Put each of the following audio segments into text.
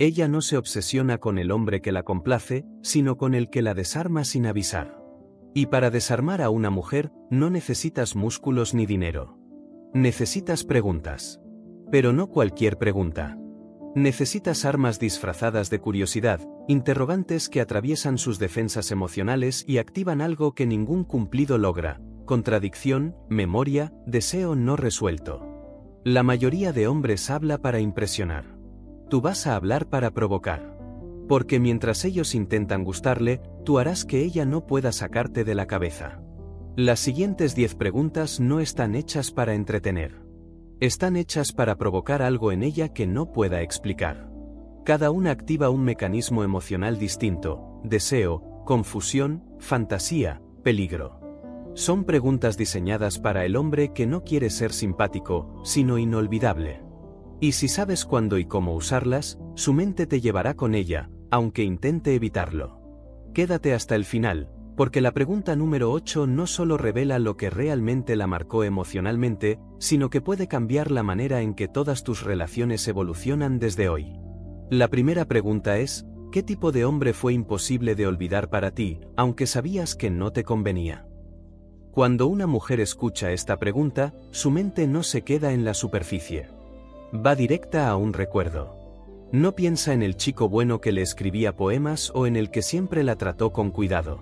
Ella no se obsesiona con el hombre que la complace, sino con el que la desarma sin avisar. Y para desarmar a una mujer, no necesitas músculos ni dinero. Necesitas preguntas. Pero no cualquier pregunta. Necesitas armas disfrazadas de curiosidad, interrogantes que atraviesan sus defensas emocionales y activan algo que ningún cumplido logra: contradicción, memoria, deseo no resuelto. La mayoría de hombres habla para impresionar. Tú vas a hablar para provocar. Porque mientras ellos intentan gustarle, tú harás que ella no pueda sacarte de la cabeza. Las siguientes 10 preguntas no están hechas para entretener. Están hechas para provocar algo en ella que no pueda explicar. Cada una activa un mecanismo emocional distinto: deseo, confusión, fantasía, peligro. Son preguntas diseñadas para el hombre que no quiere ser simpático, sino inolvidable. Y si sabes cuándo y cómo usarlas, su mente te llevará con ella, aunque intente evitarlo. Quédate hasta el final, porque la pregunta número 8 no solo revela lo que realmente la marcó emocionalmente, sino que puede cambiar la manera en que todas tus relaciones evolucionan desde hoy. La primera pregunta es: ¿qué tipo de hombre fue imposible de olvidar para ti, aunque sabías que no te convenía? Cuando una mujer escucha esta pregunta, su mente no se queda en la superficie. Va directa a un recuerdo. No piensa en el chico bueno que le escribía poemas o en el que siempre la trató con cuidado.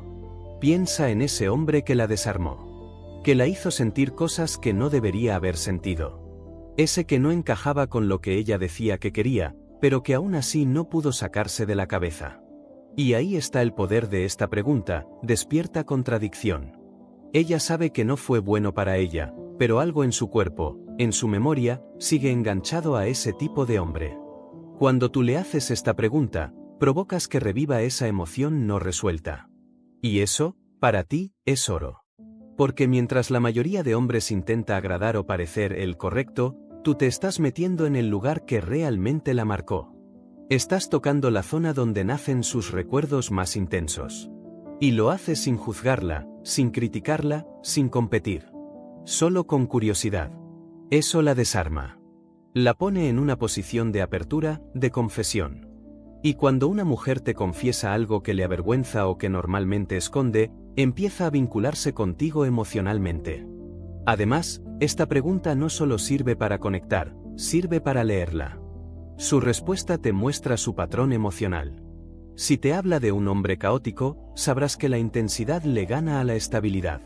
Piensa en ese hombre que la desarmó. Que la hizo sentir cosas que no debería haber sentido. Ese que no encajaba con lo que ella decía que quería, pero que aún así no pudo sacarse de la cabeza. Y ahí está el poder de esta pregunta: despierta contradicción. Ella sabe que no fue bueno para ella, pero algo en su cuerpo, en su memoria, sigue enganchado a ese tipo de hombre. Cuando tú le haces esta pregunta, provocas que reviva esa emoción no resuelta. Y eso, para ti, es oro. Porque mientras la mayoría de hombres intenta agradar o parecer el correcto, tú te estás metiendo en el lugar que realmente la marcó. Estás tocando la zona donde nacen sus recuerdos más intensos. Y lo haces sin juzgarla, sin criticarla, sin competir. Solo con curiosidad. Eso la desarma. La pone en una posición de apertura, de confesión. Y cuando una mujer te confiesa algo que le avergüenza o que normalmente esconde, empieza a vincularse contigo emocionalmente. Además, esta pregunta no solo sirve para conectar, sirve para leerla. Su respuesta te muestra su patrón emocional. Si te habla de un hombre caótico, sabrás que la intensidad le gana a la estabilidad.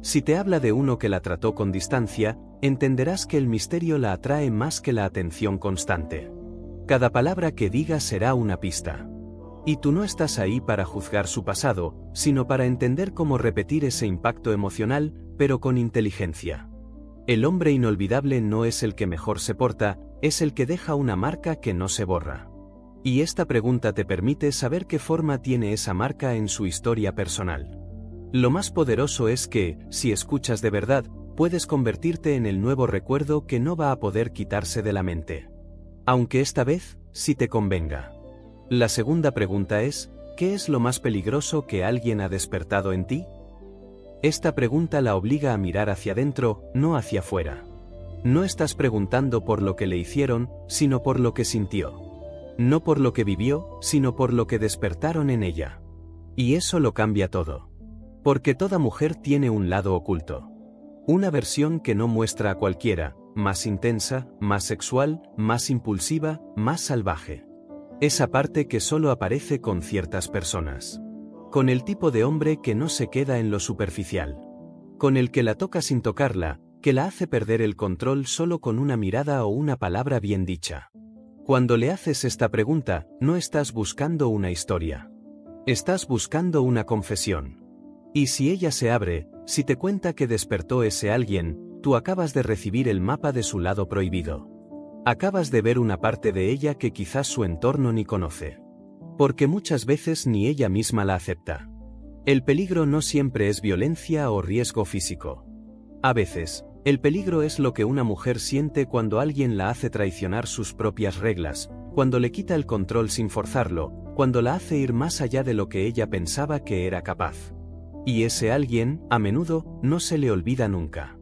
Si te habla de uno que la trató con distancia, entenderás que el misterio la atrae más que la atención constante. Cada palabra que diga será una pista. Y tú no estás ahí para juzgar su pasado, sino para entender cómo repetir ese impacto emocional, pero con inteligencia. El hombre inolvidable no es el que mejor se porta, es el que deja una marca que no se borra. Y esta pregunta te permite saber qué forma tiene esa marca en su historia personal. Lo más poderoso es que, si escuchas de verdad, puedes convertirte en el nuevo recuerdo que no va a poder quitarse de la mente. Aunque esta vez, sí te convenga. La segunda pregunta es: ¿qué es lo más peligroso que alguien ha despertado en ti? Esta pregunta la obliga a mirar hacia adentro, no hacia afuera. No estás preguntando por lo que le hicieron, sino por lo que sintió. No por lo que vivió, sino por lo que despertaron en ella. Y eso lo cambia todo. Porque toda mujer tiene un lado oculto. Una versión que no muestra a cualquiera, más intensa, más sexual, más impulsiva, más salvaje. Esa parte que solo aparece con ciertas personas. Con el tipo de hombre que no se queda en lo superficial. Con el que la toca sin tocarla, que la hace perder el control solo con una mirada o una palabra bien dicha. Cuando le haces esta pregunta, no estás buscando una historia. Estás buscando una confesión. Y si ella se abre, si te cuenta que despertó ese alguien, tú acabas de recibir el mapa de su lado prohibido. Acabas de ver una parte de ella que quizás su entorno ni conoce. Porque muchas veces ni ella misma la acepta. El peligro no siempre es violencia o riesgo físico. A veces, el peligro es lo que una mujer siente cuando alguien la hace traicionar sus propias reglas, cuando le quita el control sin forzarlo, cuando la hace ir más allá de lo que ella pensaba que era capaz. Y ese alguien, a menudo, no se le olvida nunca.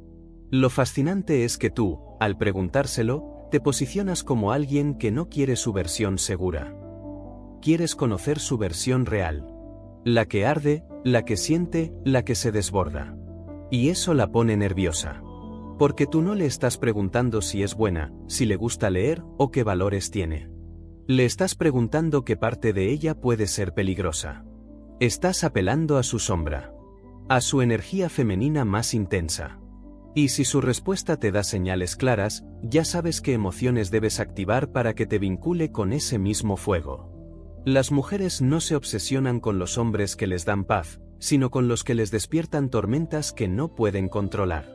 Lo fascinante es que tú, al preguntárselo, te posicionas como alguien que no quiere su versión segura. quieres conocer su versión real. La que arde, la que siente, la que se desborda. Y eso la pone nerviosa. Porque tú no le estás preguntando si es buena, si le gusta leer o qué valores tiene. Le estás preguntando qué parte de ella puede ser peligrosa. Estás apelando a su sombra. A su energía femenina más intensa. Y si su respuesta te da señales claras, ya sabes qué emociones debes activar para que te vincule con ese mismo fuego. Las mujeres no se obsesionan con los hombres que les dan paz, sino con los que les despiertan tormentas que no pueden controlar.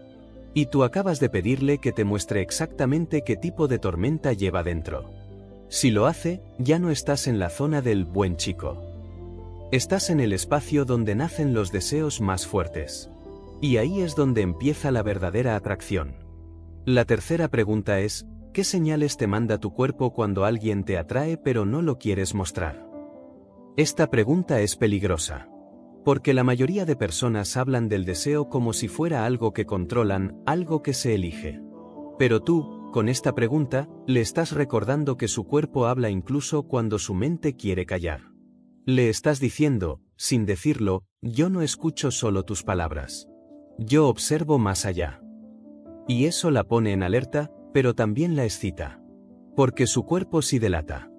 Y tú acabas de pedirle que te muestre exactamente qué tipo de tormenta lleva dentro. Si lo hace, ya no estás en la zona del buen chico. Estás en el espacio donde nacen los deseos más fuertes. Y ahí es donde empieza la verdadera atracción. La tercera pregunta es, ¿qué señales te manda tu cuerpo cuando alguien te atrae pero no lo quieres mostrar? Esta pregunta es peligrosa. Porque la mayoría de personas hablan del deseo como si fuera algo que controlan, algo que se elige. Pero tú, con esta pregunta, le estás recordando que su cuerpo habla incluso cuando su mente quiere callar. Le estás diciendo, sin decirlo, yo no escucho solo tus palabras. Yo observo más allá. Y eso la pone en alerta, pero también la excita. Porque su cuerpo sí delata.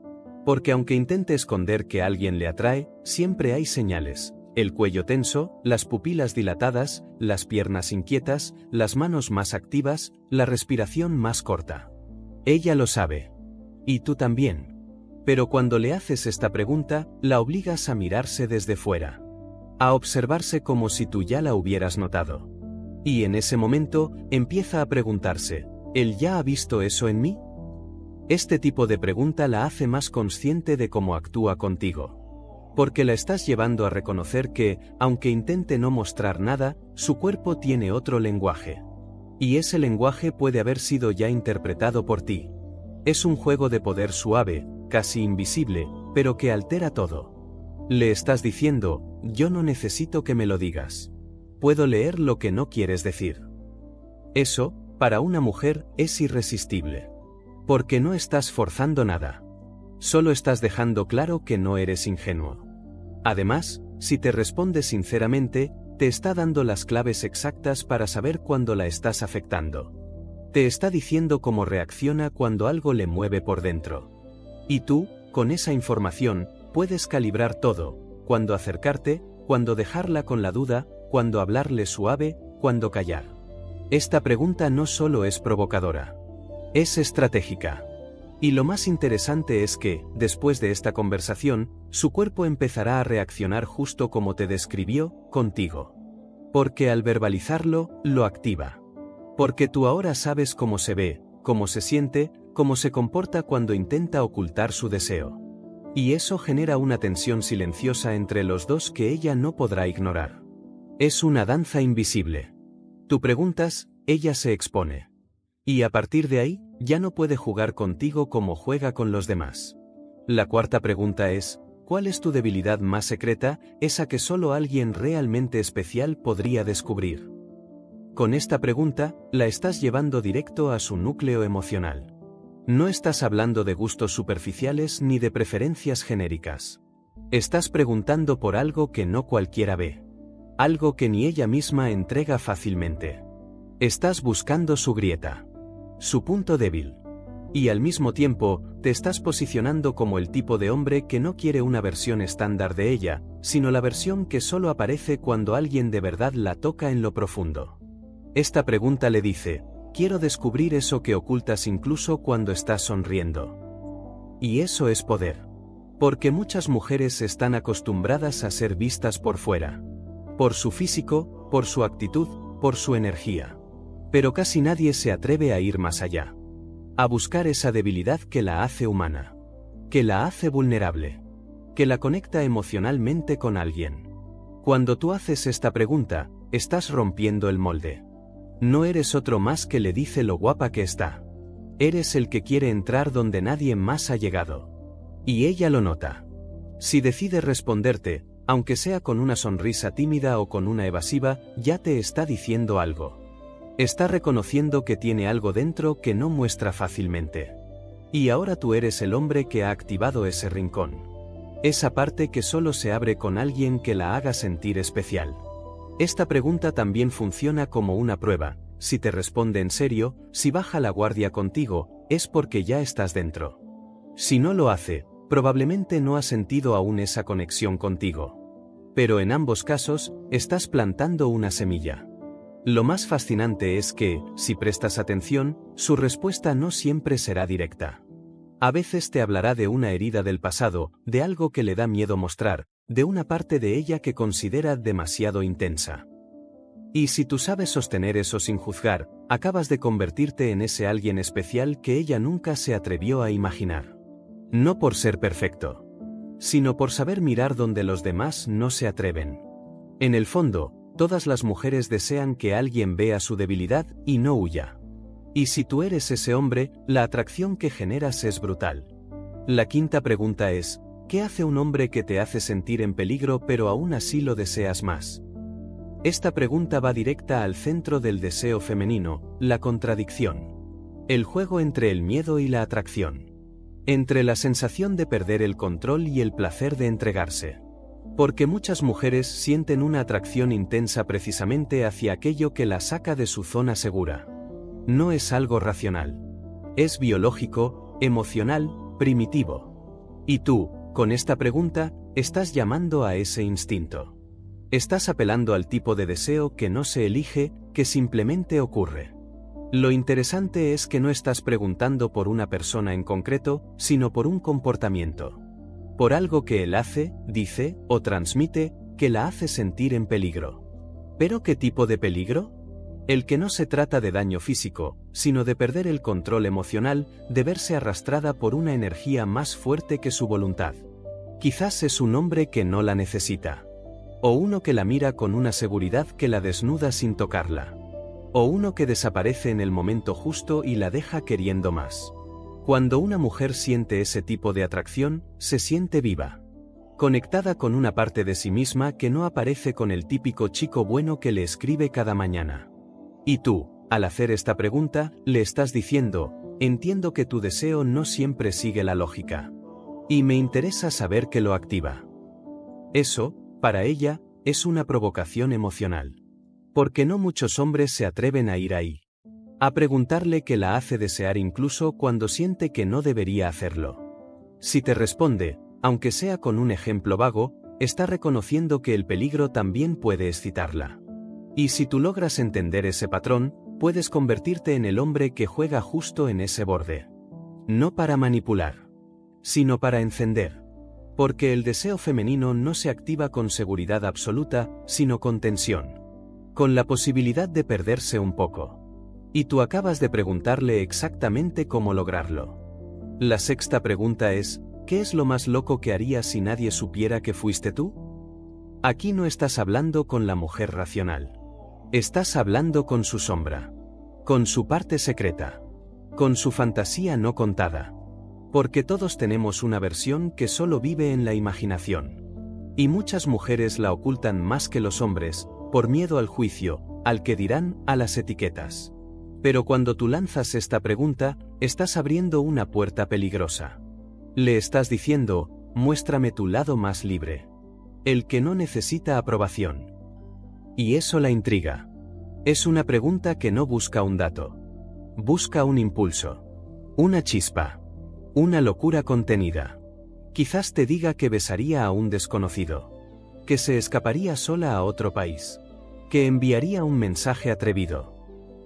Porque aunque intente esconder que alguien le atrae, siempre hay señales. El cuello tenso, las pupilas dilatadas, las piernas inquietas, las manos más activas, la respiración más corta. Ella lo sabe. Y tú también. Pero cuando le haces esta pregunta, la obligas a mirarse desde fuera. A observarse como si tú ya la hubieras notado. Y en ese momento, empieza a preguntarse, ¿él ya ha visto eso en mí? Este tipo de pregunta la hace más consciente de cómo actúa contigo. Porque la estás llevando a reconocer que, aunque intente no mostrar nada, su cuerpo tiene otro lenguaje. Y ese lenguaje puede haber sido ya interpretado por ti. Es un juego de poder suave, casi invisible, pero que altera todo. Le estás diciendo, yo no necesito que me lo digas. Puedo leer lo que no quieres decir. Eso, para una mujer, es irresistible. Porque no estás forzando nada. Solo estás dejando claro que no eres ingenuo. Además, si te responde sinceramente, te está dando las claves exactas para saber cuándo la estás afectando. Te está diciendo cómo reacciona cuando algo le mueve por dentro. Y tú, con esa información, puedes calibrar todo, cuándo acercarte, cuándo dejarla con la duda, cuándo hablarle suave, cuándo callar. Esta pregunta no solo es provocadora. Es estratégica. Y lo más interesante es que, después de esta conversación, su cuerpo empezará a reaccionar justo como te describió, contigo. Porque al verbalizarlo, lo activa. Porque tú ahora sabes cómo se ve, cómo se siente, cómo se comporta cuando intenta ocultar su deseo. Y eso genera una tensión silenciosa entre los dos que ella no podrá ignorar. Es una danza invisible. Tú preguntas, ella se expone. Y a partir de ahí, ya no puede jugar contigo como juega con los demás. La cuarta pregunta es, ¿cuál es tu debilidad más secreta, esa que solo alguien realmente especial podría descubrir? Con esta pregunta, la estás llevando directo a su núcleo emocional. No estás hablando de gustos superficiales ni de preferencias genéricas. Estás preguntando por algo que no cualquiera ve. Algo que ni ella misma entrega fácilmente. Estás buscando su grieta. Su punto débil. Y al mismo tiempo, te estás posicionando como el tipo de hombre que no quiere una versión estándar de ella, sino la versión que solo aparece cuando alguien de verdad la toca en lo profundo. Esta pregunta le dice, quiero descubrir eso que ocultas incluso cuando estás sonriendo. Y eso es poder. Porque muchas mujeres están acostumbradas a ser vistas por fuera. Por su físico, por su actitud, por su energía. Pero casi nadie se atreve a ir más allá. A buscar esa debilidad que la hace humana. Que la hace vulnerable. Que la conecta emocionalmente con alguien. Cuando tú haces esta pregunta, estás rompiendo el molde. No eres otro más que le dice lo guapa que está. Eres el que quiere entrar donde nadie más ha llegado. Y ella lo nota. Si decide responderte, aunque sea con una sonrisa tímida o con una evasiva, ya te está diciendo algo. Está reconociendo que tiene algo dentro que no muestra fácilmente. Y ahora tú eres el hombre que ha activado ese rincón. Esa parte que solo se abre con alguien que la haga sentir especial. Esta pregunta también funciona como una prueba. Si te responde en serio, si baja la guardia contigo, es porque ya estás dentro. Si no lo hace, probablemente no ha sentido aún esa conexión contigo. Pero en ambos casos, estás plantando una semilla. Lo más fascinante es que, si prestas atención, su respuesta no siempre será directa. A veces te hablará de una herida del pasado, de algo que le da miedo mostrar, de una parte de ella que considera demasiado intensa. Y si tú sabes sostener eso sin juzgar, acabas de convertirte en ese alguien especial que ella nunca se atrevió a imaginar. No por ser perfecto, sino por saber mirar donde los demás no se atreven. En el fondo, todas las mujeres desean que alguien vea su debilidad y no huya. Y si tú eres ese hombre, la atracción que generas es brutal. La quinta pregunta es, ¿qué hace un hombre que te hace sentir en peligro pero aún así lo deseas más? Esta pregunta va directa al centro del deseo femenino, la contradicción. El juego entre el miedo y la atracción. Entre la sensación de perder el control y el placer de entregarse. Porque muchas mujeres sienten una atracción intensa precisamente hacia aquello que la saca de su zona segura. No es algo racional. Es biológico, emocional, primitivo. Y tú, con esta pregunta, estás llamando a ese instinto. Estás apelando al tipo de deseo que no se elige, que simplemente ocurre. Lo interesante es que no estás preguntando por una persona en concreto, sino por un comportamiento. Por algo que él hace, dice, o transmite, que la hace sentir en peligro. ¿Pero qué tipo de peligro? El que no se trata de daño físico, sino de perder el control emocional, de verse arrastrada por una energía más fuerte que su voluntad. Quizás es un hombre que no la necesita. O uno que la mira con una seguridad que la desnuda sin tocarla. O uno que desaparece en el momento justo y la deja queriendo más. Cuando una mujer siente ese tipo de atracción, se siente viva. Conectada con una parte de sí misma que no aparece con el típico chico bueno que le escribe cada mañana. Y tú, al hacer esta pregunta, le estás diciendo, entiendo que tu deseo no siempre sigue la lógica. Y me interesa saber qué lo activa. Eso, para ella, es una provocación emocional. Porque no muchos hombres se atreven a ir ahí. A preguntarle qué la hace desear incluso cuando siente que no debería hacerlo. Si te responde, aunque sea con un ejemplo vago, está reconociendo que el peligro también puede excitarla. Y si tú logras entender ese patrón, puedes convertirte en el hombre que juega justo en ese borde. No para manipular, sino para encender. Porque el deseo femenino no se activa con seguridad absoluta, sino con tensión. Con la posibilidad de perderse un poco. Y tú acabas de preguntarle exactamente cómo lograrlo. La sexta pregunta es, ¿qué es lo más loco que harías si nadie supiera que fuiste tú? Aquí no estás hablando con la mujer racional. Estás hablando con su sombra. Con su parte secreta. Con su fantasía no contada. Porque todos tenemos una versión que solo vive en la imaginación. Y muchas mujeres la ocultan más que los hombres, por miedo al juicio, al que dirán, a las etiquetas. Pero cuando tú lanzas esta pregunta, estás abriendo una puerta peligrosa. Le estás diciendo, muéstrame tu lado más libre. El que no necesita aprobación. Y eso la intriga. Es una pregunta que no busca un dato. Busca un impulso. Una chispa. Una locura contenida. Quizás te diga que besaría a un desconocido. Que se escaparía sola a otro país. Que enviaría un mensaje atrevido.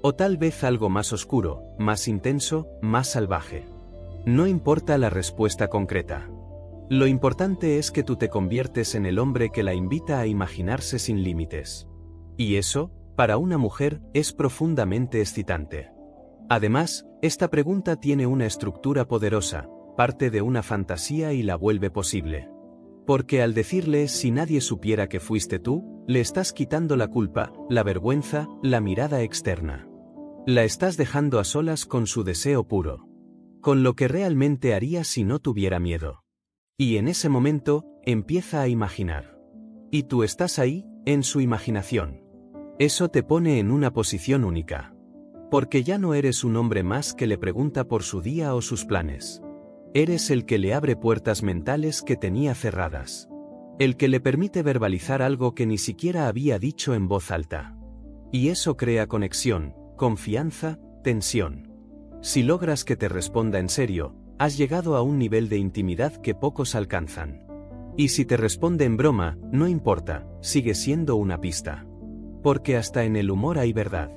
O tal vez algo más oscuro, más intenso, más salvaje. No importa la respuesta concreta. Lo importante es que tú te conviertes en el hombre que la invita a imaginarse sin límites. Y eso, para una mujer, es profundamente excitante. Además, esta pregunta tiene una estructura poderosa, parte de una fantasía y la vuelve posible. Porque al decirle si nadie supiera que fuiste tú, le estás quitando la culpa, la vergüenza, la mirada externa. La estás dejando a solas con su deseo puro. Con lo que realmente haría si no tuviera miedo. Y en ese momento, empieza a imaginar. Y tú estás ahí, en su imaginación. Eso te pone en una posición única. Porque ya no eres un hombre más que le pregunta por su día o sus planes. Eres el que le abre puertas mentales que tenía cerradas. El que le permite verbalizar algo que ni siquiera había dicho en voz alta. Y eso crea conexión, confianza, tensión. Si logras que te responda en serio, has llegado a un nivel de intimidad que pocos alcanzan. Y si te responde en broma, no importa, sigue siendo una pista. Porque hasta en el humor hay verdad.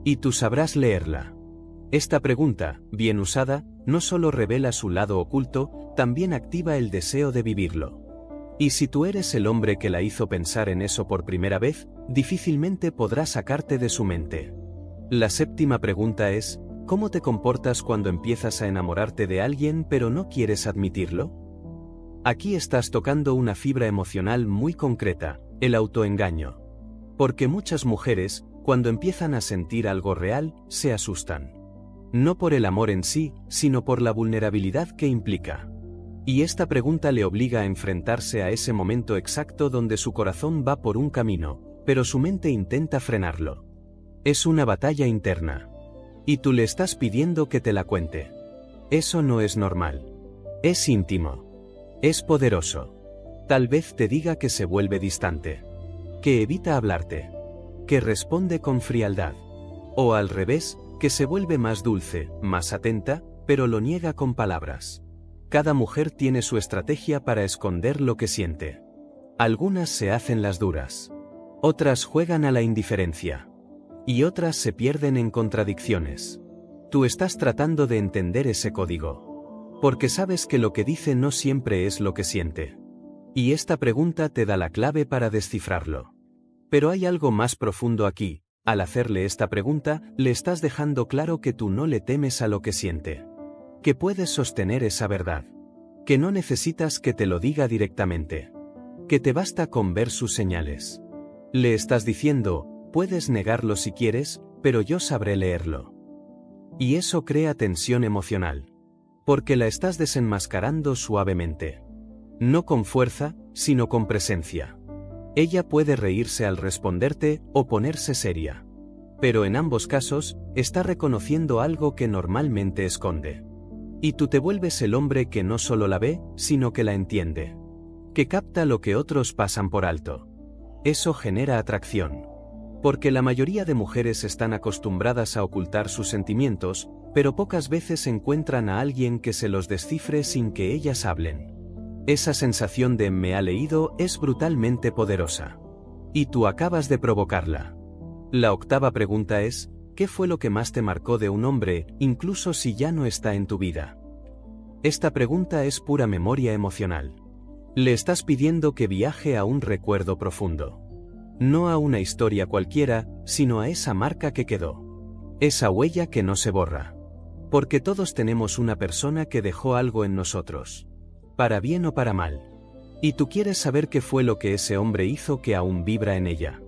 Y tú sabrás leerla. Esta pregunta, bien usada, no solo revela su lado oculto, también activa el deseo de vivirlo. Y si tú eres el hombre que la hizo pensar en eso por primera vez, difícilmente podrá sacarte de su mente. La séptima pregunta es, ¿cómo te comportas cuando empiezas a enamorarte de alguien pero no quieres admitirlo? Aquí estás tocando una fibra emocional muy concreta, el autoengaño. Porque muchas mujeres, cuando empiezan a sentir algo real, se asustan. No por el amor en sí, sino por la vulnerabilidad que implica. Y esta pregunta le obliga a enfrentarse a ese momento exacto donde su corazón va por un camino, pero su mente intenta frenarlo. Es una batalla interna. Y tú le estás pidiendo que te la cuente. Eso no es normal. Es íntimo. Es poderoso. Tal vez te diga que se vuelve distante. Que evita hablarte. Que responde con frialdad. O al revés, que se vuelve más dulce, más atenta, pero lo niega con palabras. Cada mujer tiene su estrategia para esconder lo que siente. Algunas se hacen las duras. Otras juegan a la indiferencia. Y otras se pierden en contradicciones. Tú estás tratando de entender ese código. Porque sabes que lo que dice no siempre es lo que siente. Y esta pregunta te da la clave para descifrarlo. Pero hay algo más profundo aquí. Al hacerle esta pregunta, le estás dejando claro que tú no le temes a lo que siente. Que puedes sostener esa verdad. Que no necesitas que te lo diga directamente. Que te basta con ver sus señales. Le estás diciendo, puedes negarlo si quieres, pero yo sabré leerlo. Y eso crea tensión emocional. Porque la estás desenmascarando suavemente. No con fuerza, sino con presencia. Ella puede reírse al responderte o ponerse seria. Pero en ambos casos, está reconociendo algo que normalmente esconde. Y tú te vuelves el hombre que no solo la ve, sino que la entiende. Que capta lo que otros pasan por alto. Eso genera atracción. Porque la mayoría de mujeres están acostumbradas a ocultar sus sentimientos, pero pocas veces encuentran a alguien que se los descifre sin que ellas hablen. Esa sensación de me ha leído es brutalmente poderosa. Y tú acabas de provocarla. La octava pregunta es, ¿qué fue lo que más te marcó de un hombre, incluso si ya no está en tu vida? Esta pregunta es pura memoria emocional. Le estás pidiendo que viaje a un recuerdo profundo. No a una historia cualquiera, sino a esa marca que quedó. Esa huella que no se borra. Porque todos tenemos una persona que dejó algo en nosotros. Para bien o para mal. Y tú quieres saber qué fue lo que ese hombre hizo que aún vibra en ella.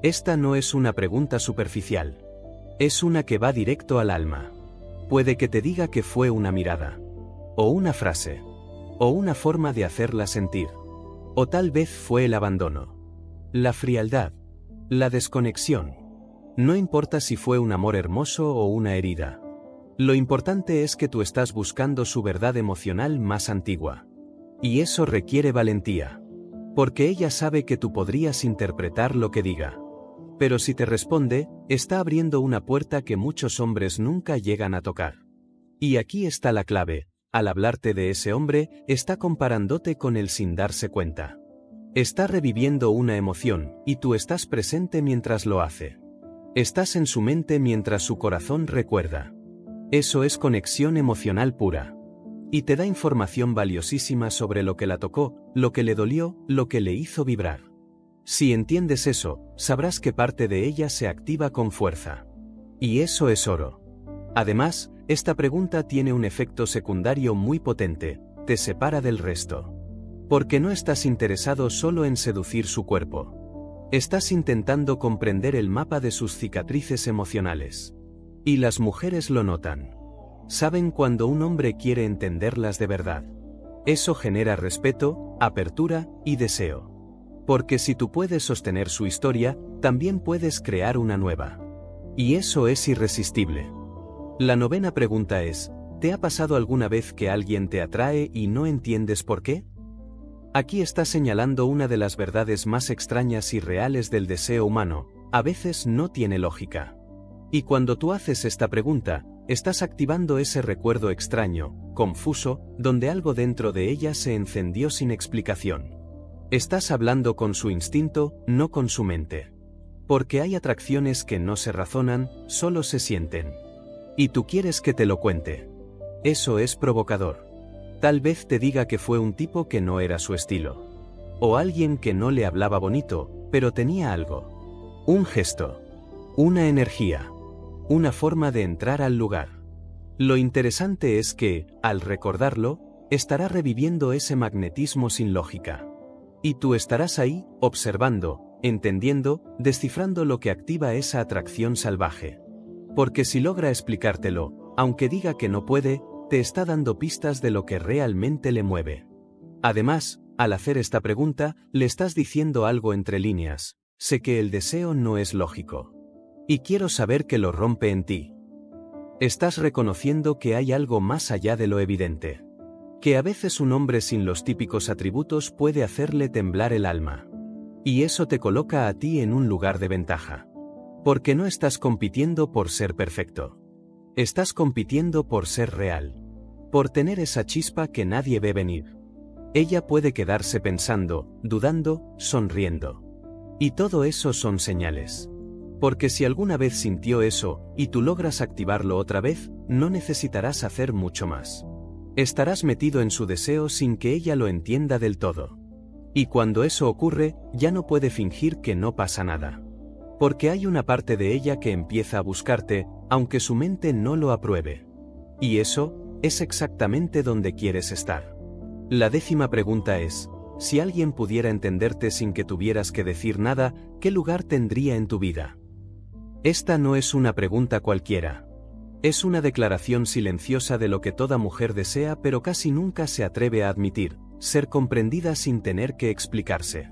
Esta no es una pregunta superficial. Es una que va directo al alma. Puede que te diga que fue una mirada. O una frase. O una forma de hacerla sentir. O tal vez fue el abandono. La frialdad. La desconexión. No importa si fue un amor hermoso o una herida. Lo importante es que tú estás buscando su verdad emocional más antigua. Y eso requiere valentía. Porque ella sabe que tú podrías interpretar lo que diga. Pero si te responde, está abriendo una puerta que muchos hombres nunca llegan a tocar. Y aquí está la clave, al hablarte de ese hombre, está comparándote con él sin darse cuenta. Está reviviendo una emoción, y tú estás presente mientras lo hace. Estás en su mente mientras su corazón recuerda. Eso es conexión emocional pura. Y te da información valiosísima sobre lo que la tocó, lo que le dolió, lo que le hizo vibrar. Si entiendes eso, sabrás que parte de ella se activa con fuerza. Y eso es oro. Además, esta pregunta tiene un efecto secundario muy potente, te separa del resto. Porque no estás interesado solo en seducir su cuerpo. Estás intentando comprender el mapa de sus cicatrices emocionales. Y las mujeres lo notan. Saben cuando un hombre quiere entenderlas de verdad. Eso genera respeto, apertura y deseo. Porque si tú puedes sostener su historia, también puedes crear una nueva. Y eso es irresistible. La novena pregunta es, ¿Te ha pasado alguna vez que alguien te atrae y no entiendes por qué? Aquí está señalando una de las verdades más extrañas y reales del deseo humano: a veces no tiene lógica. Y cuando tú haces esta pregunta, estás activando ese recuerdo extraño, confuso, donde algo dentro de ella se encendió sin explicación. Estás hablando con su instinto, no con su mente. Porque hay atracciones que no se razonan, solo se sienten. Y tú quieres que te lo cuente. Eso es provocador. Tal vez te diga que fue un tipo que no era su estilo. O alguien que no le hablaba bonito, pero tenía algo. Un gesto. Una energía. Una forma de entrar al lugar. Lo interesante es que, al recordarlo, estará reviviendo ese magnetismo sin lógica. Y tú estarás ahí, observando, entendiendo, descifrando lo que activa esa atracción salvaje. Porque si logra explicártelo, aunque diga que no puede, te está dando pistas de lo que realmente le mueve. Además, al hacer esta pregunta, le estás diciendo algo entre líneas: sé que el deseo no es lógico. Y quiero saber que lo rompe en ti. Estás reconociendo que hay algo más allá de lo evidente. Que a veces un hombre sin los típicos atributos puede hacerle temblar el alma. Y eso te coloca a ti en un lugar de ventaja. Porque no estás compitiendo por ser perfecto. Estás compitiendo por ser real. Por tener esa chispa que nadie ve venir. Ella puede quedarse pensando, dudando, sonriendo. Y todo eso son señales. Porque si alguna vez sintió eso, y tú logras activarlo otra vez, no necesitarás hacer mucho más. Estarás metido en su deseo sin que ella lo entienda del todo. Y cuando eso ocurre, ya no puede fingir que no pasa nada. Porque hay una parte de ella que empieza a buscarte, aunque su mente no lo apruebe. Y eso, es exactamente donde quieres estar. La 10ª pregunta es: si alguien pudiera entenderte sin que tuvieras que decir nada, ¿qué lugar tendría en tu vida? Esta no es una pregunta cualquiera. Es una declaración silenciosa de lo que toda mujer desea pero casi nunca se atreve a admitir: ser comprendida sin tener que explicarse.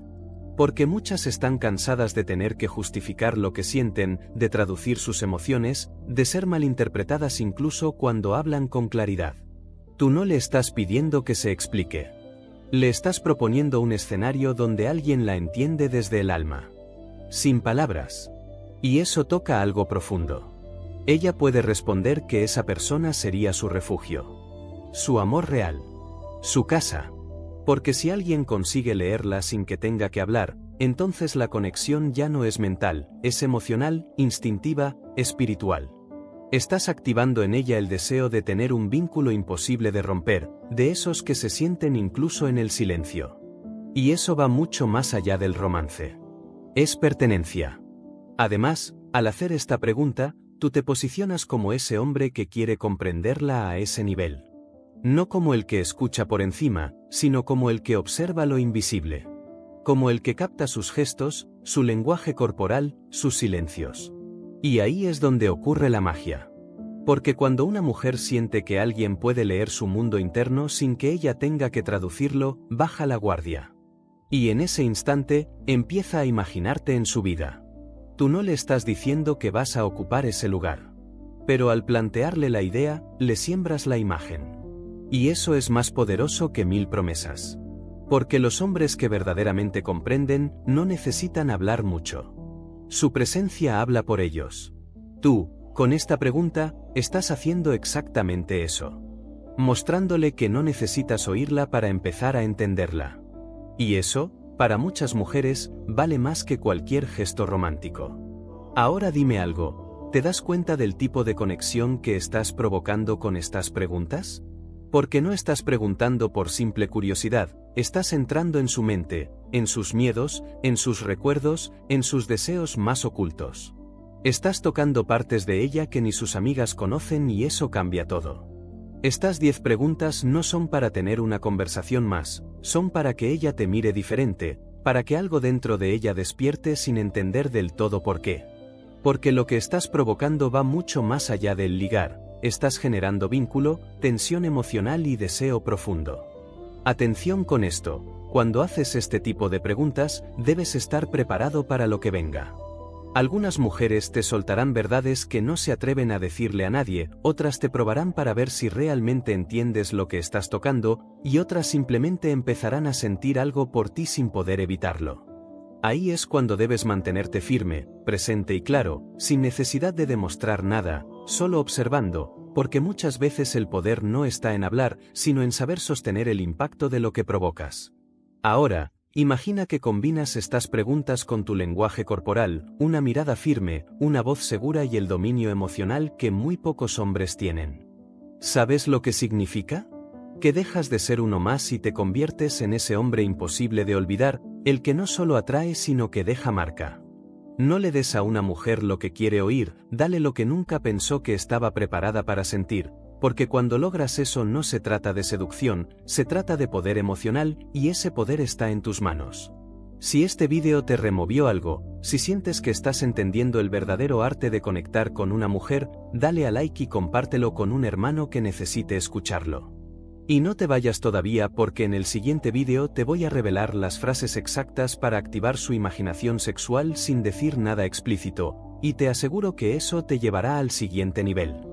Porque muchas están cansadas de tener que justificar lo que sienten, de traducir sus emociones, de ser malinterpretadas incluso cuando hablan con claridad. Tú no le estás pidiendo que se explique. Le estás proponiendo un escenario donde alguien la entiende desde el alma. Sin palabras. Y eso toca algo profundo. Ella puede responder que esa persona sería su refugio. Su amor real. Su casa. Porque si alguien consigue leerla sin que tenga que hablar, entonces la conexión ya no es mental, es emocional, instintiva, espiritual. Estás activando en ella el deseo de tener un vínculo imposible de romper, de esos que se sienten incluso en el silencio. Y eso va mucho más allá del romance. Es pertenencia. Además, al hacer esta pregunta, tú te posicionas como ese hombre que quiere comprenderla a ese nivel. No como el que escucha por encima, sino como el que observa lo invisible. Como el que capta sus gestos, su lenguaje corporal, sus silencios. Y ahí es donde ocurre la magia. Porque cuando una mujer siente que alguien puede leer su mundo interno sin que ella tenga que traducirlo, baja la guardia. Y en ese instante, empieza a imaginarte en su vida. Tú no le estás diciendo que vas a ocupar ese lugar. Pero al plantearle la idea, le siembras la imagen. Y eso es más poderoso que 1000 promesas. Porque los hombres que verdaderamente comprenden, no necesitan hablar mucho. Su presencia habla por ellos. Tú, con esta pregunta, estás haciendo exactamente eso. Mostrándole que no necesitas oírla para empezar a entenderla. Y eso, para muchas mujeres, vale más que cualquier gesto romántico. Ahora dime algo, ¿te das cuenta del tipo de conexión que estás provocando con estas preguntas? Porque no estás preguntando por simple curiosidad, estás entrando en su mente, en sus miedos, en sus recuerdos, en sus deseos más ocultos. Estás tocando partes de ella que ni sus amigas conocen y eso cambia todo. Estas 10 preguntas no son para tener una conversación más, son para que ella te mire diferente, para que algo dentro de ella despierte sin entender del todo por qué. Porque lo que estás provocando va mucho más allá del ligar. Estás generando vínculo, tensión emocional y deseo profundo. Atención con esto, cuando haces este tipo de preguntas, debes estar preparado para lo que venga. Algunas mujeres te soltarán verdades que no se atreven a decirle a nadie, otras te probarán para ver si realmente entiendes lo que estás tocando, y otras simplemente empezarán a sentir algo por ti sin poder evitarlo. Ahí es cuando debes mantenerte firme, presente y claro, sin necesidad de demostrar nada, solo observando, porque muchas veces el poder no está en hablar, sino en saber sostener el impacto de lo que provocas. Ahora, imagina que combinas estas preguntas con tu lenguaje corporal, una mirada firme, una voz segura y el dominio emocional que muy pocos hombres tienen. ¿Sabes lo que significa? Que dejas de ser uno más y te conviertes en ese hombre imposible de olvidar, el que no solo atrae sino que deja marca. No le des a una mujer lo que quiere oír, dale lo que nunca pensó que estaba preparada para sentir, porque cuando logras eso no se trata de seducción, se trata de poder emocional, y ese poder está en tus manos. Si este vídeo te removió algo, si sientes que estás entendiendo el verdadero arte de conectar con una mujer, dale a like y compártelo con un hermano que necesite escucharlo. Y no te vayas todavía porque en el siguiente vídeo te voy a revelar las frases exactas para activar su imaginación sexual sin decir nada explícito, y te aseguro que eso te llevará al siguiente nivel.